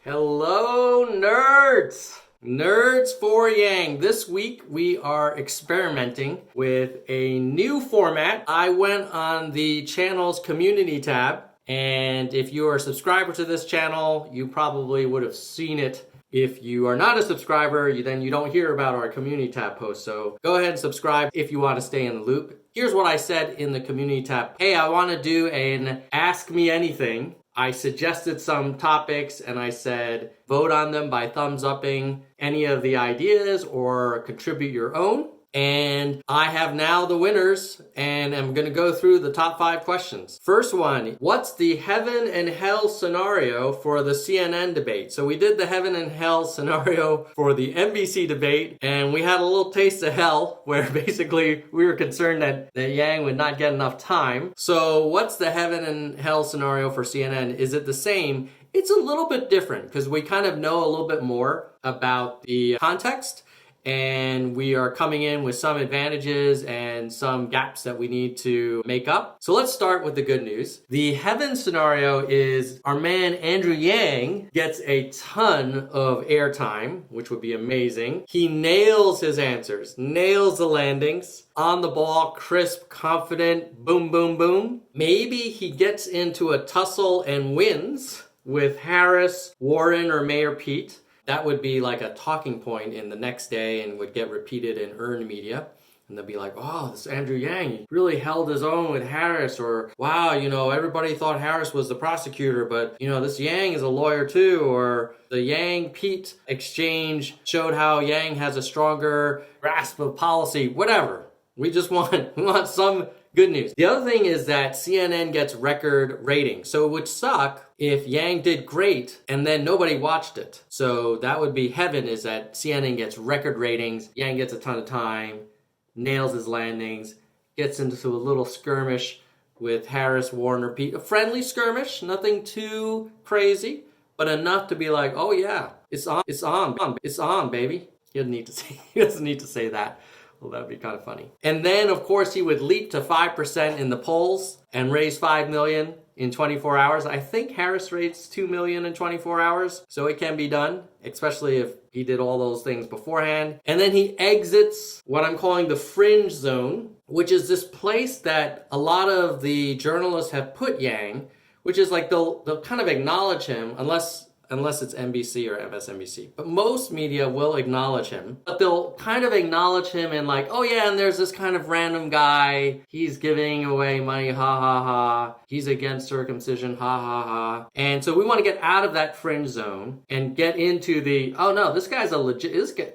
Hello, nerds! Nerds for Yang. This week we are experimenting with a new format. I went on the channel's community tab, and if you are a subscriber to this channel, you probably would have seen it. If you are not a subscriber, then you don't hear about our community tab posts. So go ahead and subscribe if you want to stay in the loop. Here's what I said in the community tab. Hey, I want to do an Ask Me Anything. I suggested some topics and I said vote on them by thumbs upping any of the ideas or contribute your own. And I have now the winners, and I'm going to go through the top 5 questions. First one, what's the heaven and hell scenario for the CNN debate? So we did the heaven and hell scenario for the NBC debate, and we had a little taste of hell where basically we were concerned that Yang would not get enough time. So what's the heaven and hell scenario for CNN? Is it the same? It's a little bit different because we kind of know a little bit more about the context. And we are coming in with some advantages and some gaps that we need to make up. So let's start with the good news. The heaven scenario is our man Andrew Yang gets a ton of airtime, which would be amazing. He nails his answers, nails the landings, on the ball, crisp, confident, boom, boom, boom. Maybe he gets into a tussle and wins with Harris, Warren, or Mayor Pete. That would be like a talking point in the next day and would get repeated in earned media. And they'll be like, oh, this Andrew Yang really held his own with Harris. Or, wow, everybody thought Harris was the prosecutor, but, this Yang is a lawyer too. Or the Yang-Pete exchange showed how Yang has a stronger grasp of policy. Whatever. We want some good news. The other thing is that CNN gets record ratings. So it would suck if Yang did great and then nobody watched it. So that would be heaven, is that CNN gets record ratings, Yang gets a ton of time, nails his landings, gets into a little skirmish with Harris, Warren, or Pete. A friendly skirmish, nothing too crazy, but enough to be like, oh yeah, it's on, baby. He doesn't need to say that. Well, that would be kind of funny. And then, of course, he would leap to 5% in the polls and raise $5 million in 24 hours. I think Harris raised $2 million in 24 hours, so it can be done, especially if he did all those things beforehand. And then he exits what I'm calling the Fringe Zone, which is this place that a lot of the journalists have put Yang, which is like they'll kind of acknowledge him unless it's NBC or MSNBC. But most media will acknowledge him. But they'll kind of acknowledge him in like, oh yeah, and there's this kind of random guy. He's giving away money, ha ha ha. He's against circumcision, ha ha ha. And so we want to get out of that fringe zone and get into the, oh no, this guy's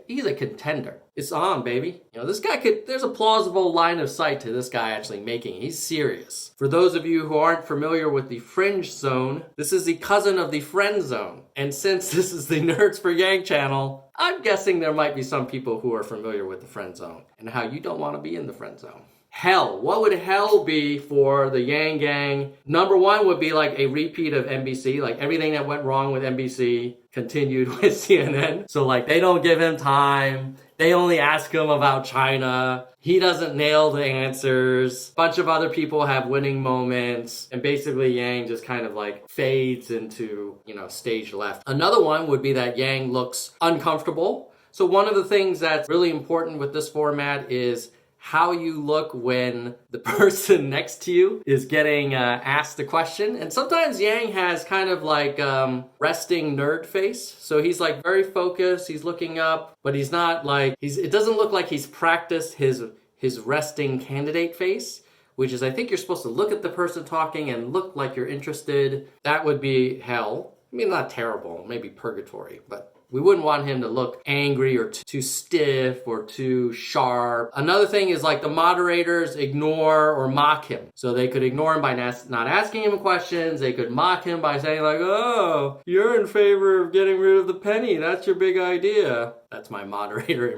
he's a contender. It's on, baby. This guy there's a plausible line of sight to this guy actually making. He's serious. For those of you who aren't familiar with the Fringe Zone, this is the cousin of the Friend Zone. And since this is the Nerds for Yang channel, I'm guessing there might be some people who are familiar with the Friend Zone and how you don't want to be in the Friend Zone. Hell. What would hell be for the Yang gang? Number one would be like a repeat of NBC. Like everything that went wrong with NBC continued with CNN. So like they don't give him time. They only ask him about China. He doesn't nail the answers. A bunch of other people have winning moments. And basically Yang just kind of like fades into, stage left. Another one would be that Yang looks uncomfortable. So one of the things that's really important with this format is how you look when the person next to you is getting asked a question. And sometimes Yang has kind of like resting nerd face. So he's like very focused, he's looking up, but he's not like, it doesn't look like he's practiced his resting candidate face, which is I think you're supposed to look at the person talking and look like you're interested. That would be hell. I mean, not terrible, maybe purgatory, but we wouldn't want him to look angry or too stiff or too sharp. Another thing is like the moderators ignore or mock him. So they could ignore him by not asking him questions. They could mock him by saying like, oh, you're in favor of getting rid of the penny. That's your big idea. That's my moderator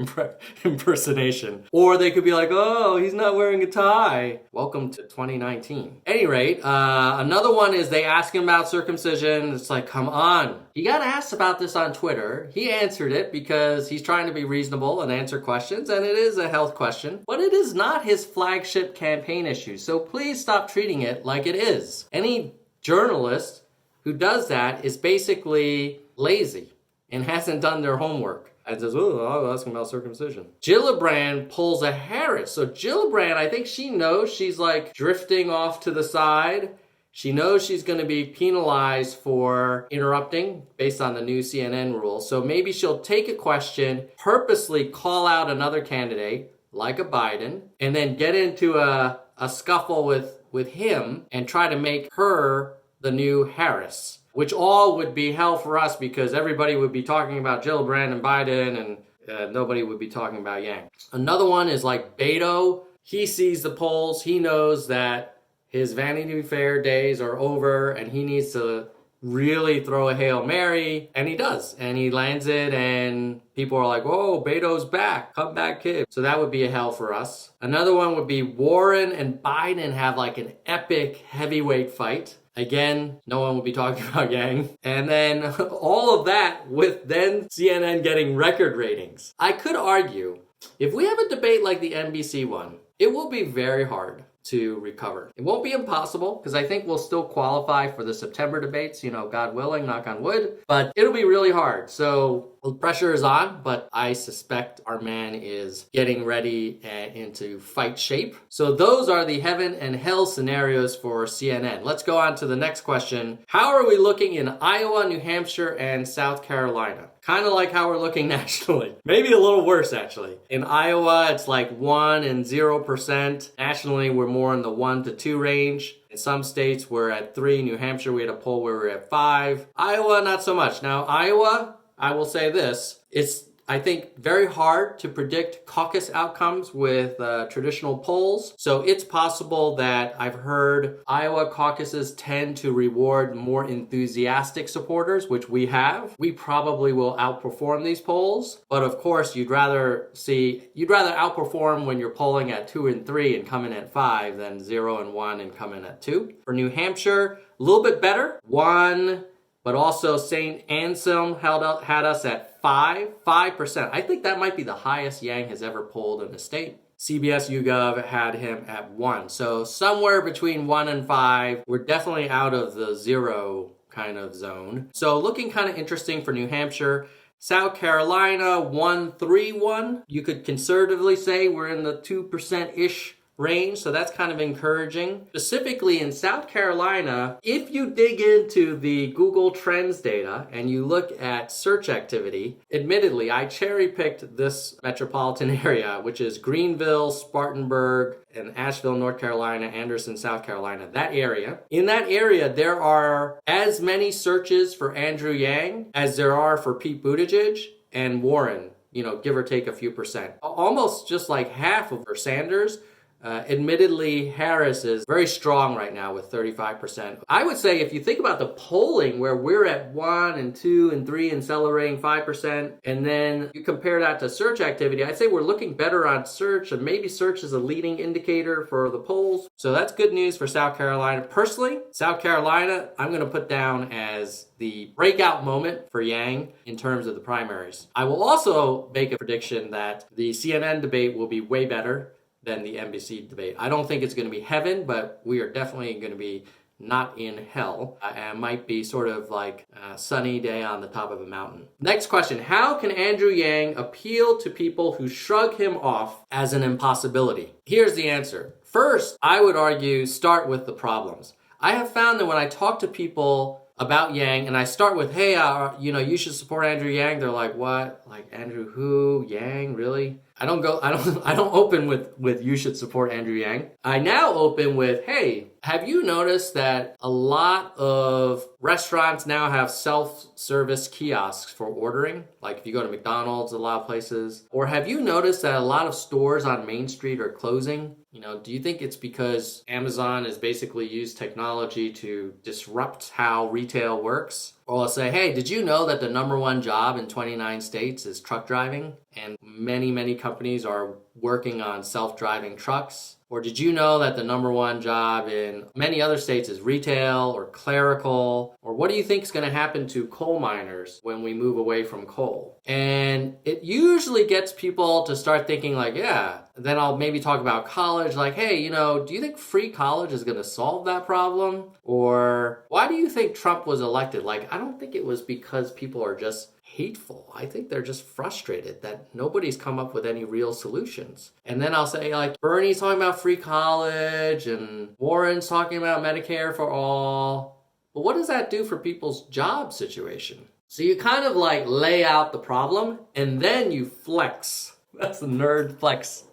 impersonation. Or they could be like, oh, he's not wearing a tie. Welcome to 2019. At any rate, another one is they ask him about circumcision. It's like, come on. He got asked about this on Twitter. He answered it because he's trying to be reasonable and answer questions, and it is a health question. But it is not his flagship campaign issue, so please stop treating it like it is. Any journalist who does that is basically lazy and hasn't done their homework and says, oh, I'll ask him about circumcision. Gillibrand pulls a Harris. So Gillibrand, I think she knows she's like drifting off to the side. She knows she's going to be penalized for interrupting based on the new CNN rule. So maybe she'll take a question, purposely call out another candidate, like a Biden, and then get into a scuffle with him and try to make her the new Harris, which all would be hell for us because everybody would be talking about Gillibrand and Biden and nobody would be talking about Yang. Another one is like Beto. He sees the polls. He knows that his Vanity Fair days are over and he needs to really throw a Hail Mary, and he does. And he lands it and people are like, whoa, Beto's back. Come back, kid. So that would be a hell for us. Another one would be Warren and Biden have like an epic heavyweight fight. Again, no one will be talking about Yang. And then all of that with then CNN getting record ratings. I could argue, if we have a debate like the NBC one, it will be very hard to recover. It won't be impossible because I think we'll still qualify for the September debates, God willing, knock on wood, but it'll be really hard. So the pressure is on, but I suspect our man is getting ready into fight shape. So those are the heaven and hell scenarios for CNN. Let's go on to the next question. How are we looking in Iowa, New Hampshire, and South Carolina? Kind of like how we're looking nationally. Maybe a little worse, actually. In Iowa, it's like 1 and 0%. Nationally, we're more in the 1 to 2 range. In some states, we're at 3. New Hampshire, we had a poll where we're at 5. Iowa, not so much. Now, Iowa, I will say this. It's, I think, very hard to predict caucus outcomes with traditional polls. So it's possible that I've heard Iowa caucuses tend to reward more enthusiastic supporters, which we have. We probably will outperform these polls. But of course, you'd rather outperform when you're polling at 2 and 3 and come in at 5 than 0 and 1 and come in at 2. For New Hampshire, a little bit better. 1, but also St. Anselm had us at 5%. I think that might be the highest Yang has ever polled in the state. CBS YouGov had him at 1. So somewhere between 1 and 5, we're definitely out of the 0 kind of zone. So looking kind of interesting for New Hampshire. South Carolina, 1-3-1. You could conservatively say we're in the 2%-ish range, so that's kind of encouraging. Specifically in South Carolina, if you dig into the Google Trends data and you look at search activity, admittedly, I cherry-picked this metropolitan area, which is Greenville, Spartanburg, and Asheville, North Carolina, Anderson, South Carolina, that area. In that area, there are as many searches for Andrew Yang as there are for Pete Buttigieg and Warren, give or take a few percent. Almost just like half of for Sanders. Admittedly, Harris is very strong right now with 35%. I would say if you think about the polling where we're at 1 and 2 and 3 and celebrating 5%, and then you compare that to search activity, I'd say we're looking better on search, and maybe search is a leading indicator for the polls. So that's good news for South Carolina. Personally, South Carolina, I'm going to put down as the breakout moment for Yang in terms of the primaries. I will also make a prediction that the CNN debate will be way better than the NBC debate. I don't think it's going to be heaven, but we are definitely going to be not in hell. And might be sort of like a sunny day on the top of a mountain. Next question. How can Andrew Yang appeal to people who shrug him off as an impossibility? Here's the answer. First, I would argue start with the problems. I have found that when I talk to people about Yang and I start with, hey, you should support Andrew Yang, they're like, what? Like Andrew who? Yang? Really? I don't open with you should support Andrew Yang. I now open with, hey, have you noticed that a lot of restaurants now have self-service kiosks for ordering? Like if you go to McDonald's, a lot of places. Or have you noticed that a lot of stores on Main Street are closing? Do you think it's because Amazon has basically used technology to disrupt how retail works? Or I'll say, hey, did you know that the number 1 job in 29 states is truck driving? And many, many companies are working on self-driving trucks. Or did you know that the number one job in many other states is retail or clerical? Or what do you think is going to happen to coal miners when we move away from coal? And it usually gets people to start thinking like, yeah, then I'll maybe talk about college, like, hey, do you think free college is going to solve that problem? Or why do you think Trump was elected? Like, I don't think it was because people are just hateful. I think they're just frustrated that nobody's come up with any real solutions. And then I'll say, like, Bernie's talking about free college and Warren's talking about Medicare for all. But what does that do for people's job situation? So you kind of like lay out the problem and then you flex. That's the nerd flex.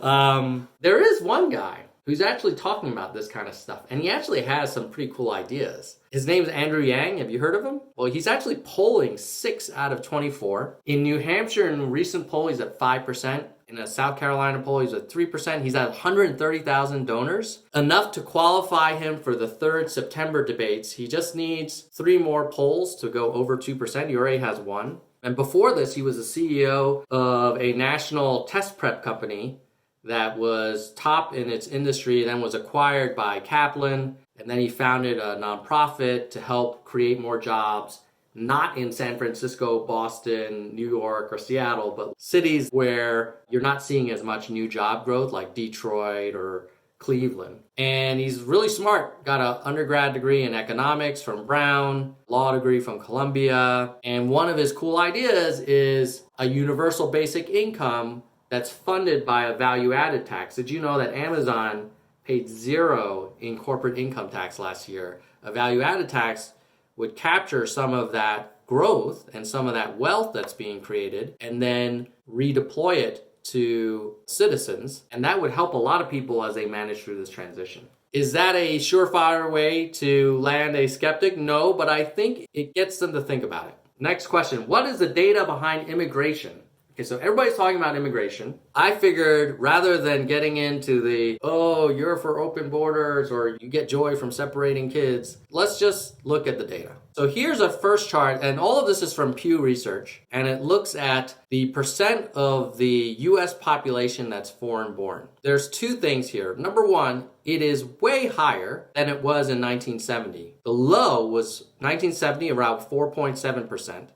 There is one guy who's actually talking about this kind of stuff, and he actually has some pretty cool ideas. His name's Andrew Yang. Have you heard of him? Well, he's actually polling 6 out of 24. In New Hampshire, in a recent poll, he's at 5%. In a South Carolina poll, he's at 3%. He's at 130,000 donors, enough to qualify him for the 3rd September debates. He just needs 3 more polls to go over 2%. He already has 1. And before this, he was the CEO of a national test prep company that was top in its industry, then was acquired by Kaplan, and then he founded a nonprofit to help create more jobs, not in San Francisco, Boston, New York, or Seattle, but cities where you're not seeing as much new job growth, like Detroit or Cleveland. And he's really smart, got an undergrad degree in economics from Brown, law degree from Columbia, and one of his cool ideas is a universal basic income that's funded by a value-added tax. Did you know that Amazon paid 0 in corporate income tax last year? A value-added tax would capture some of that growth and some of that wealth that's being created and then redeploy it to citizens. And that would help a lot of people as they manage through this transition. Is that a surefire way to land a skeptic? No, but I think it gets them to think about it. Next question. What is the data behind immigration? Okay, so everybody's talking about immigration. I figured rather than getting into the, oh, you're for open borders or you get joy from separating kids, let's just look at the data. So here's a first chart, and all of this is from Pew Research, and it looks at the percent of the US population that's foreign born. There's 2 things here. Number one, it is way higher than it was in 1970. The low was 1970, around 4.7%.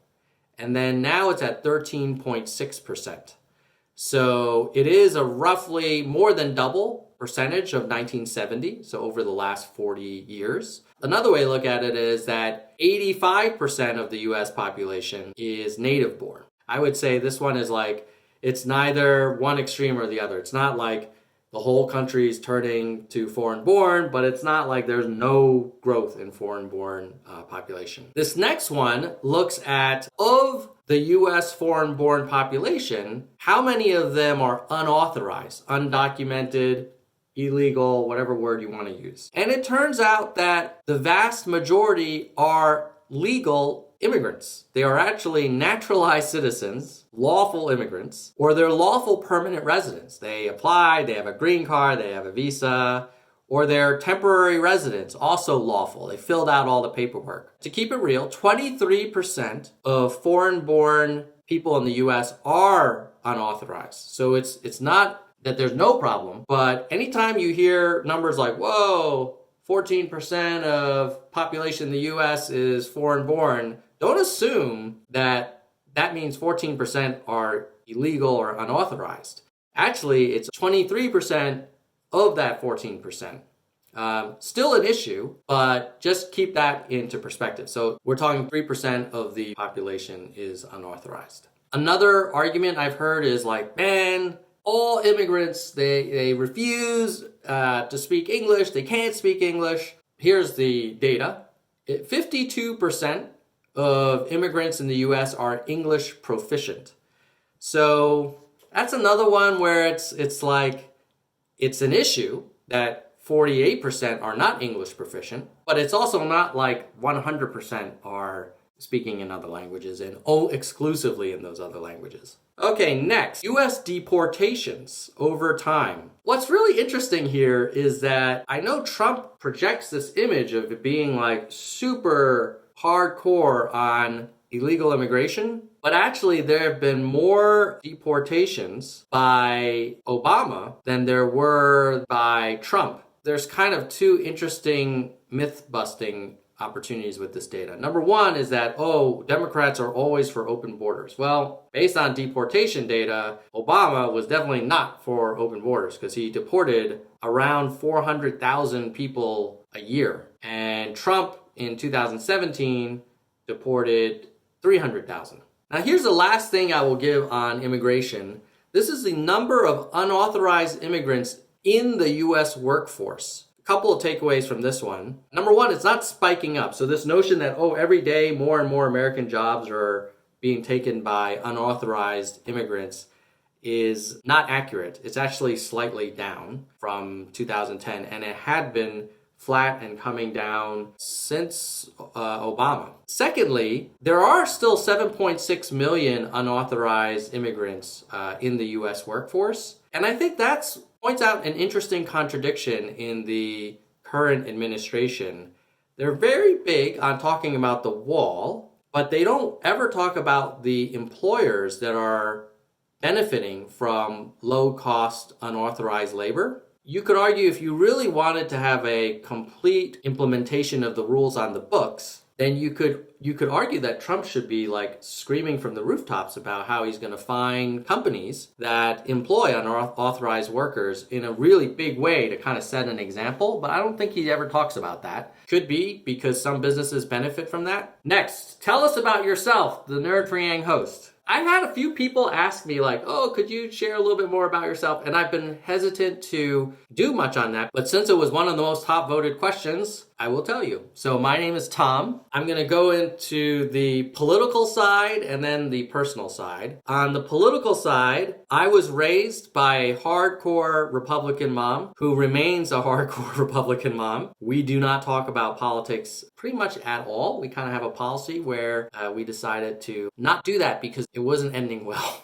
And then now it's at 13.6%. So it is a roughly more than double percentage of 1970, so over the last 40 years. Another way to look at it is that 85% of the US population is native born. I would say this one is like, it's neither one extreme or the other. It's not like the whole country is turning to foreign born, but it's not like there's no growth in foreign born population. This next one looks at, of the US foreign born population, how many of them are unauthorized, undocumented, illegal, whatever word you want to use. And it turns out that the vast majority are legal immigrants. They are actually naturalized citizens, lawful immigrants, or they're lawful permanent residents. They apply, they have a green card, they have a visa, or they're temporary residents, also lawful. They filled out all the paperwork. To keep it real, 23% of foreign-born people in the US are unauthorized. So it's not that there's no problem, but anytime you hear numbers like, whoa, 14% of population in the US is foreign-born, don't assume that that means 14% are illegal or unauthorized. Actually, it's 23% of that 14%. Still an issue, but just keep that into perspective. So we're talking 3% of the population is unauthorized. Another argument I've heard is like, man, all immigrants, they refuse to speak English. They can't speak English. Here's the data. 52% of immigrants in the US are English proficient. So that's another one where it's like, it's an issue that 48% are not English proficient, but it's also not like 100% are speaking in other languages and exclusively in those other languages. Okay, next, US deportations over time. What's really interesting here is that I know Trump projects this image of it being like super hardcore on illegal immigration, but actually there have been more deportations by Obama than there were by Trump. There's kind of two interesting myth-busting opportunities with this data. Number one is that, Democrats are always for open borders. Well, based on deportation data, Obama was definitely not for open borders because he deported around 400,000 people a year. And Trump in 2017 deported 300,000. Now here's the last thing I will give on immigration. This is the number of unauthorized immigrants in the U.S. workforce. Couple of takeaways from this one. Number one, it's not spiking up. So this notion that, every day more and more American jobs are being taken by unauthorized immigrants is not accurate. It's actually slightly down from 2010, and it had been flat and coming down since Obama. Secondly, there are still 7.6 million unauthorized immigrants in the U.S. workforce. And I think that's points out an interesting contradiction in the current administration. They're very big on talking about the wall, but they don't ever talk about the employers that are benefiting from low-cost, unauthorized labor. You could argue if you really wanted to have a complete implementation of the rules on the books, then you could argue that Trump should be like screaming from the rooftops about how he's going to fine companies that employ unauthorized workers in a really big way to kind of set an example, but I don't think he ever talks about that. Could be because some businesses benefit from that. Next, tell us about yourself, the Nerd for Yang host. I've had a few people ask me like, could you share a little bit more about yourself? And I've been hesitant to do much on that. But since it was one of the most top voted questions, I will tell you. So my name is Tom. I'm going to go into the political side and then the personal side. On the political side, I was raised by a hardcore Republican mom who remains a hardcore Republican mom. We do not talk about politics pretty much at all. We kind of have a policy where we decided to not do that because it wasn't ending well.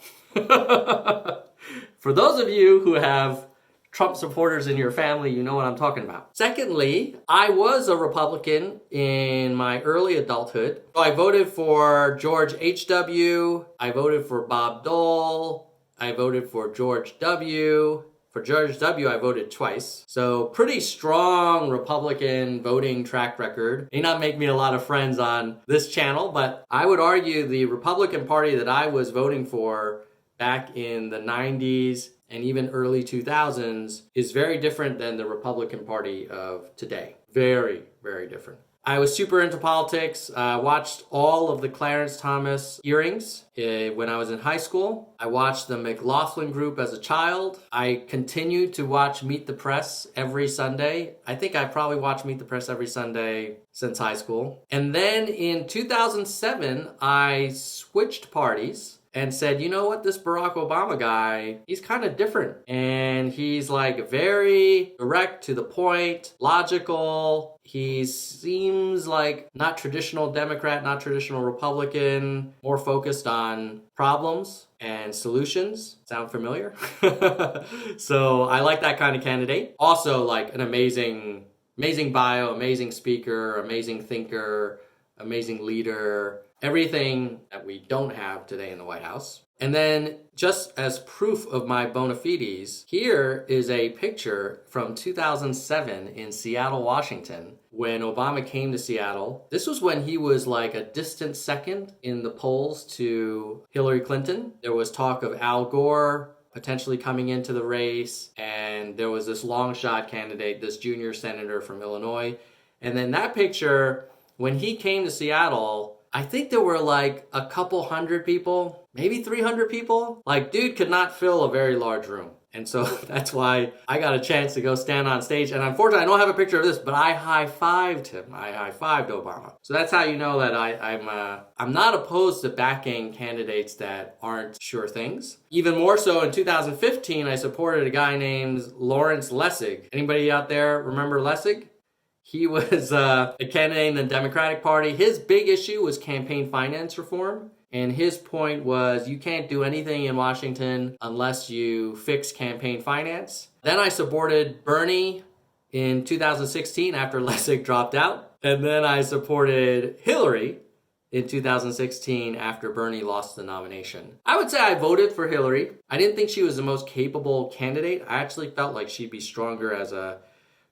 For those of you who have Trump supporters in your family, you know what I'm talking about. Secondly, I was a Republican in my early adulthood. So I voted for George H.W. I voted for Bob Dole. I voted for George W. For George W., I voted twice. So pretty strong Republican voting track record. May not make me a lot of friends on this channel, but I would argue the Republican Party that I was voting for back in the 90s and even early 2000s is very different than the Republican Party of today. Very, very different. I was super into politics. Watched all of the Clarence Thomas hearings when I was in high school. I watched the McLaughlin Group as a child. I continued to watch Meet the Press every Sunday. I think I probably watched Meet the Press every Sunday since high school. And then in 2007, I switched parties and said, you know what, this Barack Obama guy, he's kind of different. And he's like very direct, to the point, logical. He seems like not traditional Democrat, not traditional Republican, more focused on problems and solutions. Sound familiar? So I like that kind of candidate. Also like an amazing bio, amazing speaker, amazing thinker, amazing leader. Everything that we don't have today in the White House. And then just as proof of my bona fides, here is a picture from 2007 in Seattle, Washington, when Obama came to Seattle. This was when he was like a distant second in the polls to Hillary Clinton. There was talk of Al Gore potentially coming into the race, and there was this long shot candidate, this junior senator from Illinois. And then that picture, when he came to Seattle, I think there were like a couple hundred people, maybe 300 people. Like, dude could not fill a very large room. And so that's why I got a chance to go stand on stage. And unfortunately, I don't have a picture of this, but I high-fived him. I high-fived Obama. So that's how you know that I'm not opposed to backing candidates that aren't sure things. Even more so in 2015, I supported a guy named Lawrence Lessig. Anybody out there remember Lessig? He was a candidate in the Democratic Party. His big issue was campaign finance reform. And his point was you can't do anything in Washington unless you fix campaign finance. Then I supported Bernie in 2016 after Lessig dropped out. And then I supported Hillary in 2016 after Bernie lost the nomination. I would say I voted for Hillary. I didn't think she was the most capable candidate. I actually felt like she'd be stronger as a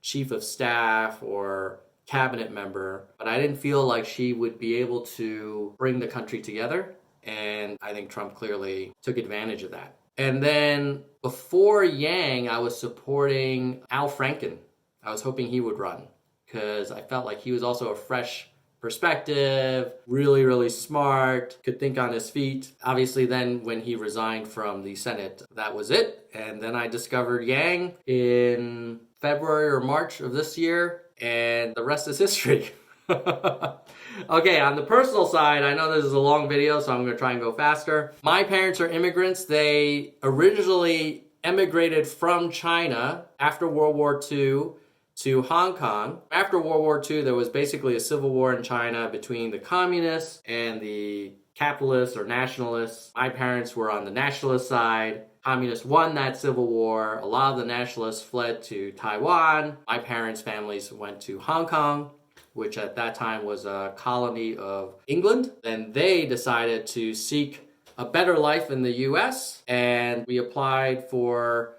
chief of staff or cabinet member, but I didn't feel like she would be able to bring the country together. And I think Trump clearly took advantage of that. And then before Yang, I was supporting Al Franken. I was hoping he would run because I felt like he was also a fresh perspective, really, really smart, could think on his feet. Obviously, then when he resigned from the Senate, that was it. And then I discovered Yang in February or March of this year, and the rest is history. Okay, on the personal side, I know this is a long video, so I'm going to try and go faster. My parents are immigrants. They originally emigrated from China after World War II to Hong Kong. After World War II, there was basically a civil war in China between the communists and the capitalists or nationalists. My parents were on the nationalist side. Communists won that civil war. A lot of the nationalists fled to Taiwan. My parents' families went to Hong Kong, which at that time was a colony of England. Then they decided to seek a better life in the US, and we applied for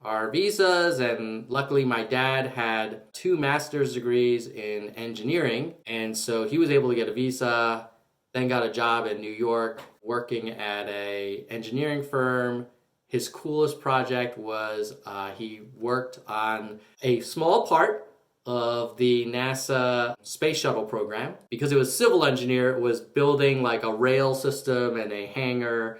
our visas, and luckily my dad had 2 master's degrees in engineering, and so he was able to get a visa, then got a job in New York working at a engineering firm. His coolest project was he worked on a small part of the NASA space shuttle program. Because it was civil engineer, it was building like a rail system and a hangar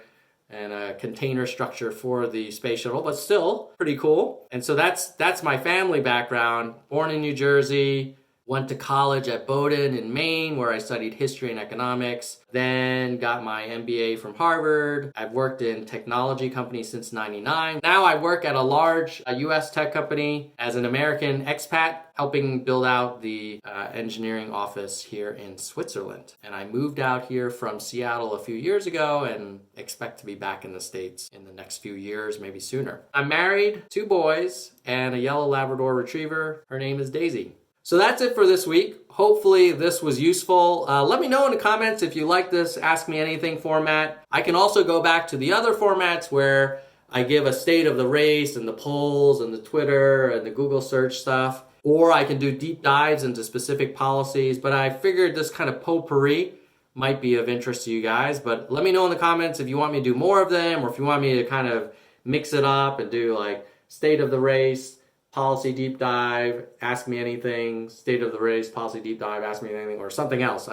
and a container structure for the space shuttle, but still pretty cool. And so that's my family background. Born in New Jersey, went to college at Bowdoin in Maine, where I studied history and economics, then got my MBA from Harvard. I've worked in technology companies since '99. Now I work at a large US tech company as an American expat, helping build out the engineering office here in Switzerland. And I moved out here from Seattle a few years ago and expect to be back in the States in the next few years, maybe sooner. I'm married, 2 boys, and a yellow Labrador retriever. Her name is Daisy. So that's it for this week. Hopefully this was useful. Let me know in the comments if you like this Ask Me Anything format. I can also go back to the other formats where I give a state of the race and the polls and the Twitter and the Google search stuff. Or I can do deep dives into specific policies. But I figured this kind of potpourri might be of interest to you guys. But let me know in the comments if you want me to do more of them, or if you want me to kind of mix it up and do like state of the race, policy deep dive, ask me anything, state of the race, policy deep dive, ask me anything, or something else.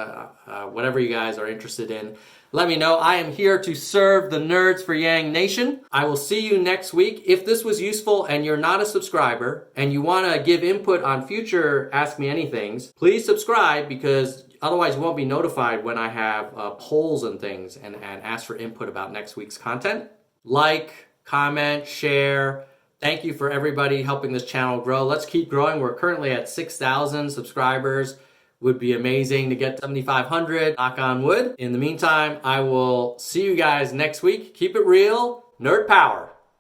Whatever you guys are interested in, let me know. I am here to serve the nerds for Yang Nation. I will see you next week. If this was useful and you're not a subscriber and you want to give input on future Ask Me Anythings, please subscribe, because otherwise you won't be notified when I have polls and things and ask for input about next week's content. Like, comment, share. Thank you for everybody helping this channel grow. Let's keep growing. We're currently at 6,000 subscribers. Would be amazing to get 7,500, knock on wood. In the meantime, I will see you guys next week. Keep it real, nerd power.